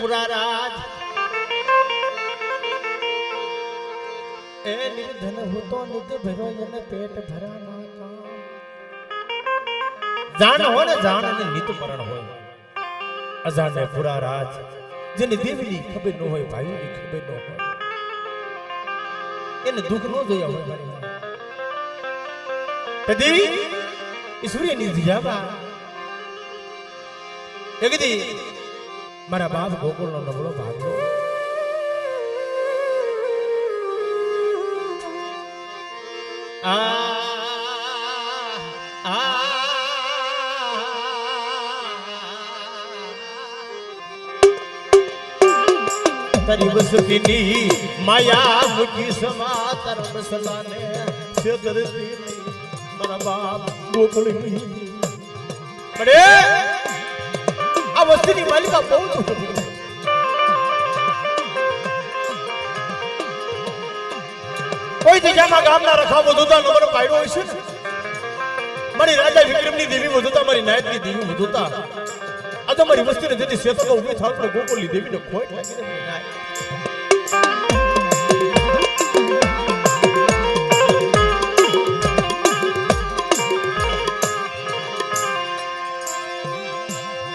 પુરા રાજ એ નિર્ધન હોતો નિત ભરો એને પેટ ભરા ના કામ જાણ હો ને જાણ અને નિત મરણ હોય અજાણે પુરા રાજ જેની દેવની ખબર ન હોય ભાઈની ખબર ન હોય એને દુઃખ ન જોયા હોય કદી ઈશ્વરીની દિયાબા એ કદી મારા બાપ ગોકુળનો નબળો ભાગ્યો તારી વસતીની માયા મુકી સમા તાર મસલાને છેતરતી મારા બાપ ગોકુળની અરે આ વસ્તીની માલિકા બહુ કોઈ જગ્યામાં ગામના રખા વધુતા નંબર પાડ્યો હોય છે ને મારી રાજા વિક્રમની દેવી વધુતા મારી નાયકની દેવી વધુતા આ તો મારી વસ્તીને જેથી શેતકો ઉભી થાવ તો ગોકુળની દેવીને ખોટ લાગીને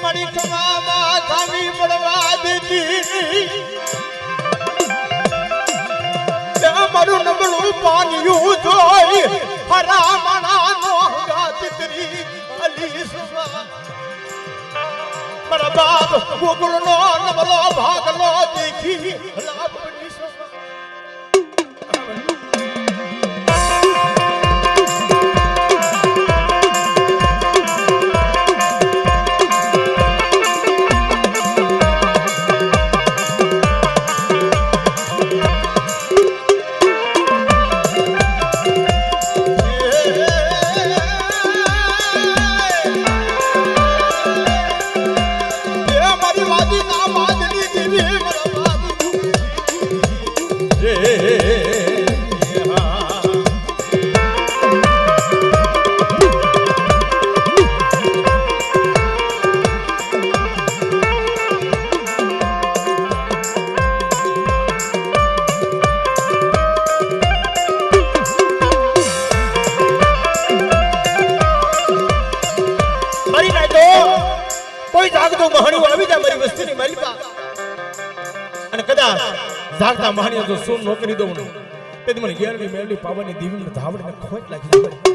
મારી ખવામાં ખામી પડવા દેતી મારું નબળું પાન્યું જોઈ હરામણા નો ગાત કરી અલી સુવા મારા બાપ ગોકુળ નો નબળો ભાગલો દેખી લાભની સુવા જાગતા મહાણીઓ જો સોમ નોકરી દઉં ને તે મને ગેરડી મેળવી પાવાની દીવીને ધાવડીને ખોટ લાગી જાય